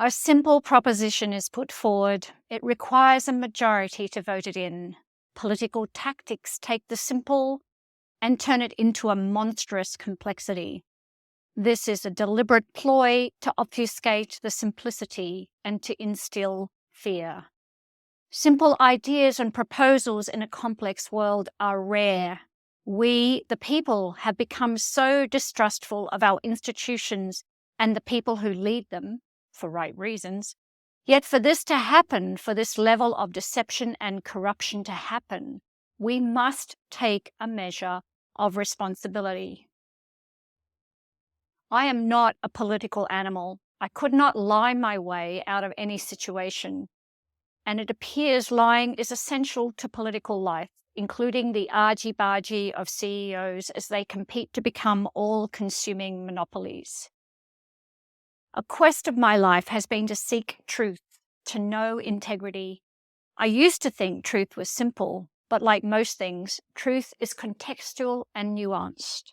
A simple proposition is put forward. It requires a majority to vote it in. Political tactics take the simple and turn it into a monstrous complexity. This is a deliberate ploy to obfuscate the simplicity and to instill fear. Simple ideas and proposals in a complex world are rare. We, the people, have become so distrustful of our institutions and the people who lead them, for right reasons. Yet for this to happen, for this level of deception and corruption to happen, we must take a measure of responsibility. I am not a political animal. I could not lie my way out of any situation. And it appears lying is essential to political life, including the argy-bargy of CEOs as they compete to become all-consuming monopolies. A quest of my life has been to seek truth, to know integrity. I used to think truth was simple, but like most things, truth is contextual and nuanced.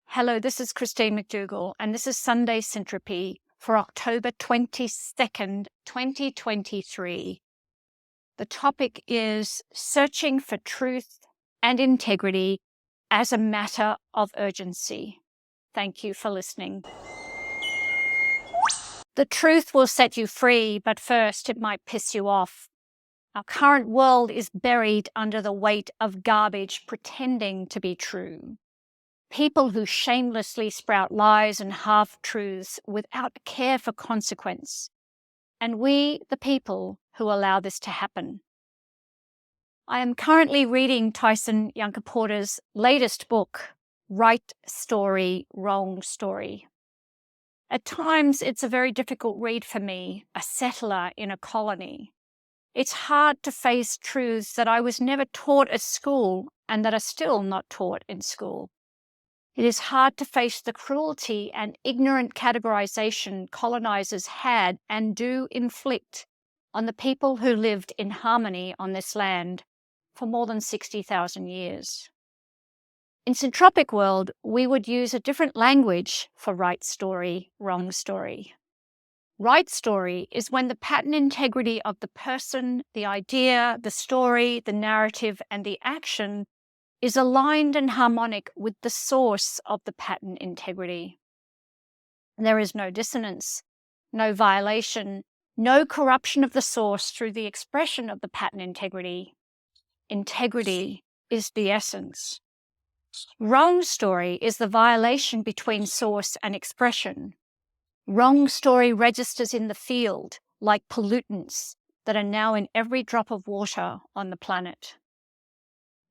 Hello, this is Christine McDougall, and this is Sunday Syntropy for October 22nd, 2023. The topic is searching for truth and integrity as a matter of urgency. Thank you for listening. The truth will set you free, but first it might piss you off. Our current world is buried under the weight of garbage pretending to be true. People who shamelessly sprout lies and half-truths without care for consequence. And we, the people, who allow this to happen. I am currently reading Tyson Yunkaporta's latest book, Right Story, Wrong Story. At times, it's a very difficult read for me, a settler in a colony. It's hard to face truths that I was never taught at school and that are still not taught in school. It is hard to face the cruelty and ignorant categorization colonizers had and do inflict on the people who lived in harmony on this land for more than 60,000 years. In Syntropic world, we would use a different language for right story, wrong story. Right story is when the pattern integrity of the person, the idea, the story, the narrative, and the action is aligned and harmonic with the source of the pattern integrity. There is no dissonance, no violation, no corruption of the source through the expression of the pattern integrity. Integrity is the essence. Wrong story is the violation between source and expression. Wrong story registers in the field like pollutants that are now in every drop of water on the planet.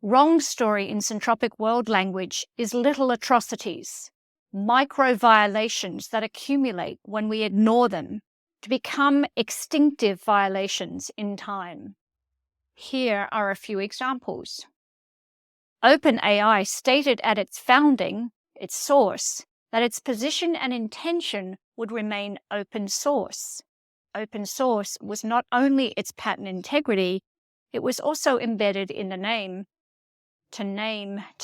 Wrong story in Syntropic world language is little atrocities, micro-violations that accumulate when we ignore them to become extinctive violations in time. Here are a few examples. OpenAI stated at its founding, its source, that its position and intention would remain open source. Open source was not only its pattern integrity, it was also embedded in the name, to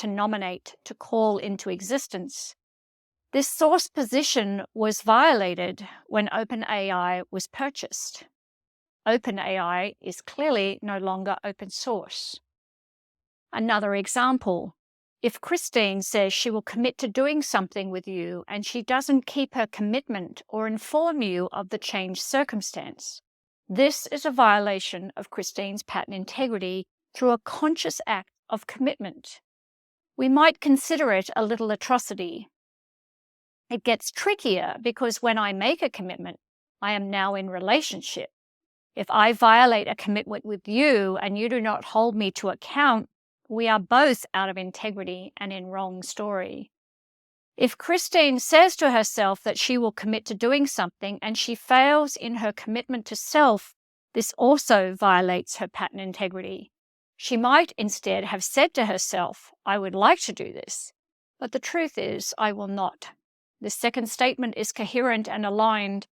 nominate, to call into existence. This source position was violated when OpenAI was purchased. OpenAI is clearly no longer open source. Another example, if Christine says she will commit to doing something with you and she doesn't keep her commitment or inform you of the changed circumstance, this is a violation of Christine's pattern integrity through a conscious act of commitment. We might consider it a little atrocity. It gets trickier because when I make a commitment, I am now in relationship. If I violate a commitment with you and you do not hold me to account, we are both out of integrity and in wrong story. If Christine says to herself that she will commit to doing something and she fails in her commitment to self, this also violates her pattern integrity. She might instead have said to herself, I would like to do this, but the truth is I will not. This second statement is coherent and aligned.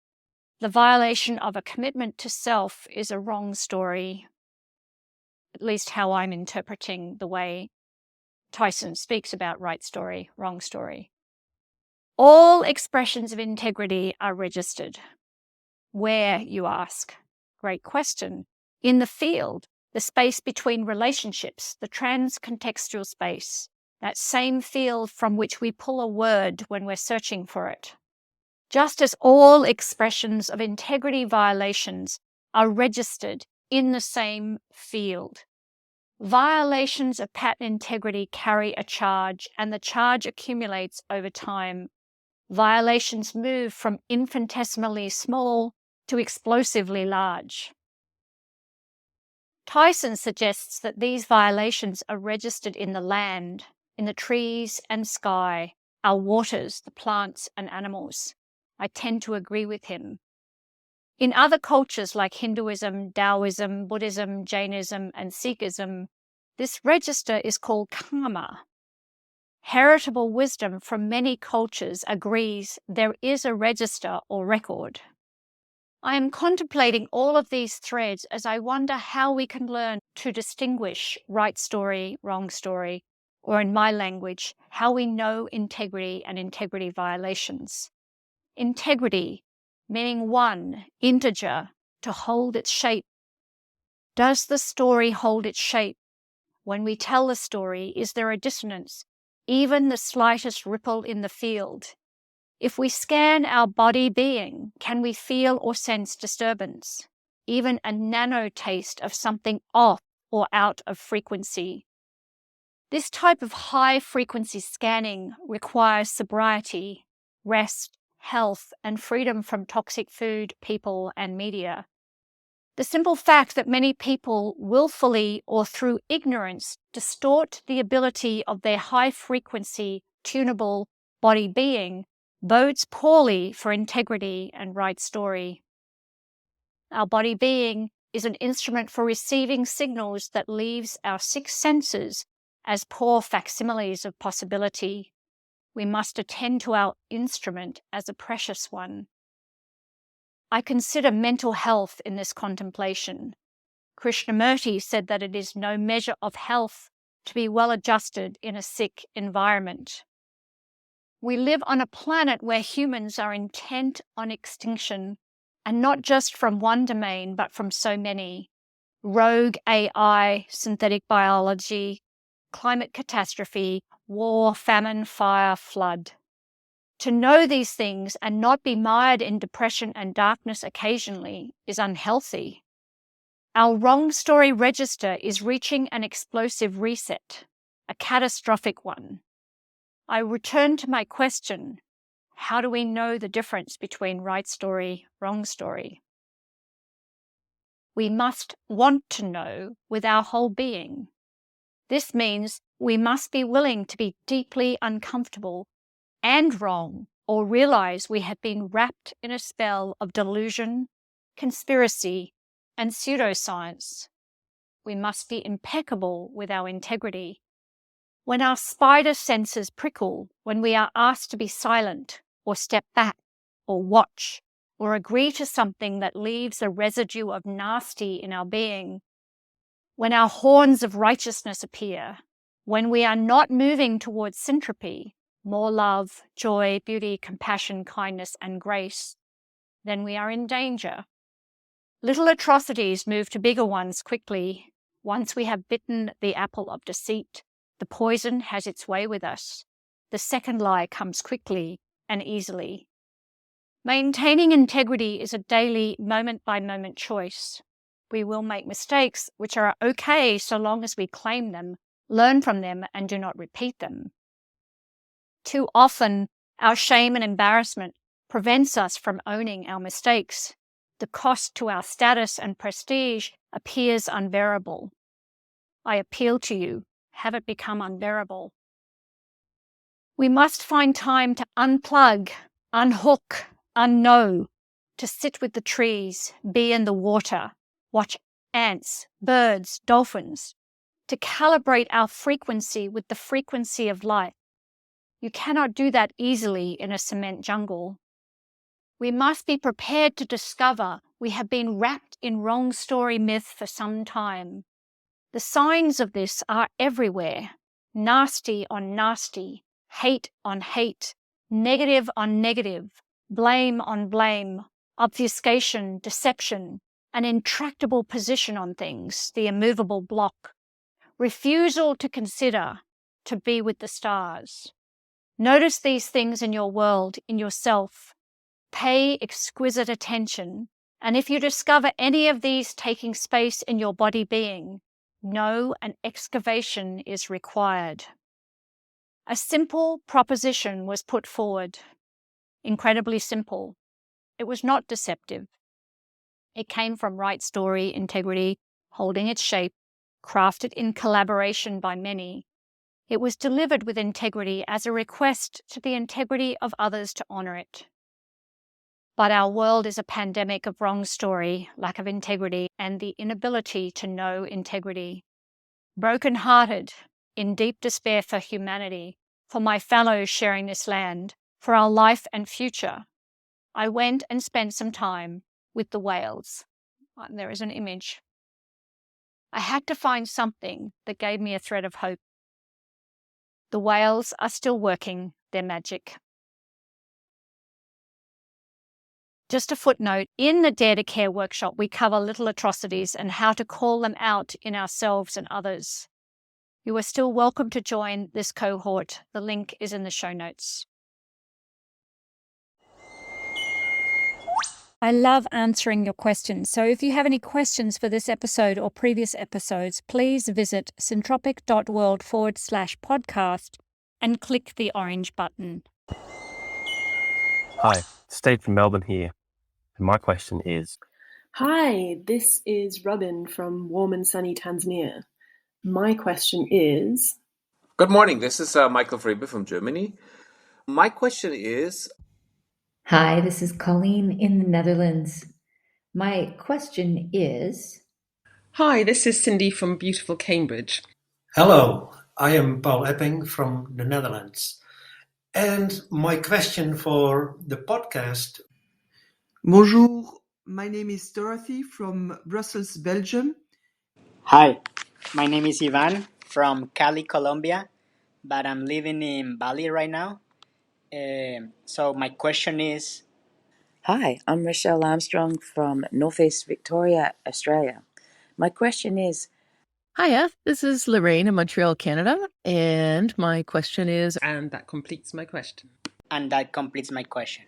The violation of a commitment to self is a wrong story, at least how I'm interpreting the way Tyson speaks about right story, wrong story. All expressions of integrity are registered. Where, you ask? Great question. In the field, the space between relationships, the trans-contextual space, that same field from which we pull a word when we're searching for it. Just as all expressions of integrity violations are registered in the same field. Violations of pattern integrity carry a charge, and the charge accumulates over time. Violations move from infinitesimally small to explosively large. Tyson suggests that these violations are registered in the land, in the trees and sky, our waters, the plants and animals. I tend to agree with him. In other cultures like Hinduism, Taoism, Buddhism, Jainism, and Sikhism, this register is called karma. Heritable wisdom from many cultures agrees there is a register or record. I am contemplating all of these threads as I wonder how we can learn to distinguish right story, wrong story, or in my language, how we know integrity and integrity violations. Integrity, meaning one, integer, to hold its shape. Does the story hold its shape? When we tell the story, is there a dissonance, even the slightest ripple in the field? If we scan our body being, can we feel or sense disturbance, even a nano taste of something off or out of frequency? This type of high frequency scanning requires sobriety, rest, health, and freedom from toxic food, people, and media. The simple fact that many people willfully or through ignorance distort the ability of their high frequency, tunable body being bodes poorly for integrity and right story. Our body being is an instrument for receiving signals that leaves our six senses as poor facsimiles of possibility. We must attend to our instrument as a precious one. I consider mental health in this contemplation. Krishnamurti said that it is no measure of health to be well adjusted in a sick environment. We live on a planet where humans are intent on extinction, and not just from one domain, but from so many. Rogue AI, synthetic biology, climate catastrophe, war, famine, fire, flood. To know these things and not be mired in depression and darkness occasionally is unhealthy. Our wrong story register is reaching an explosive reset, a catastrophic one. I return to my question, how do we know the difference between right story, wrong story? We must want to know with our whole being. This means we must be willing to be deeply uncomfortable and wrong, or realize we have been wrapped in a spell of delusion, conspiracy, and pseudoscience. We must be impeccable with our integrity. When our spider senses prickle, when we are asked to be silent, or step back, or watch, or agree to something that leaves a residue of nasty in our being, when our horns of righteousness appear, when we are not moving towards syntropy, more love, joy, beauty, compassion, kindness, and grace, then we are in danger. Little atrocities move to bigger ones quickly. Once we have bitten the apple of deceit, the poison has its way with us. The second lie comes quickly and easily. Maintaining integrity is a daily, moment-by-moment choice. We will make mistakes, which are okay so long as we claim them, learn from them, and do not repeat them. Too often, our shame and embarrassment prevents us from owning our mistakes. The cost to our status and prestige appears unbearable. I appeal to you, have it become unbearable. We must find time to unplug, unhook, unknow, to sit with the trees, be in the water, watch ants, birds, dolphins, to calibrate our frequency with the frequency of life. You cannot do that easily in a cement jungle. We must be prepared to discover we have been wrapped in wrong story myth for some time. The signs of this are everywhere. Nasty on nasty, hate on hate, negative on negative, blame on blame, obfuscation, deception, an intractable position on things, the immovable block, refusal to consider, to be with the stars. Notice these things in your world, in yourself. Pay exquisite attention, and if you discover any of these taking space in your body being, know an excavation is required. A simple proposition was put forward, incredibly simple. It was not deceptive. It came from right story, integrity, holding its shape, crafted in collaboration by many. It was delivered with integrity as a request to the integrity of others to honor it. But our world is a pandemic of wrong story, lack of integrity, and the inability to know integrity. Broken-hearted, in deep despair for humanity, for my fellows sharing this land, for our life and future, I went and spent some time with the whales. There is an image. I had to find something that gave me a thread of hope. The whales are still working their magic. Just a footnote, in the Dare to Care workshop, we cover little atrocities and how to call them out in ourselves and others. You are still welcome to join this cohort. The link is in the show notes. I love answering your questions. So if you have any questions for this episode or previous episodes, please visit syntropic.world/podcast and click the orange button. Hi, Steve from Melbourne here. And my question is... Hi, this is Robin from warm and sunny Tanzania. My question is... Good morning, this is Michael Friebe from Germany. My question is... Hi, this is Colleen in the Netherlands. My question is... Hi, this is Cindy from beautiful Cambridge. Hello, I am Paul Epping from the Netherlands. And my question for the podcast... Bonjour, my name is Dorothy from Brussels, Belgium. Hi, my name is Ivan from Cali, Colombia, but I'm living in Bali right now. So my question is... Hi, I'm Rochelle Armstrong from Northeast Victoria, Australia. My question is... Hiya, this is Lorraine in Montreal, Canada, and my question is... And that completes my question. And that completes my question.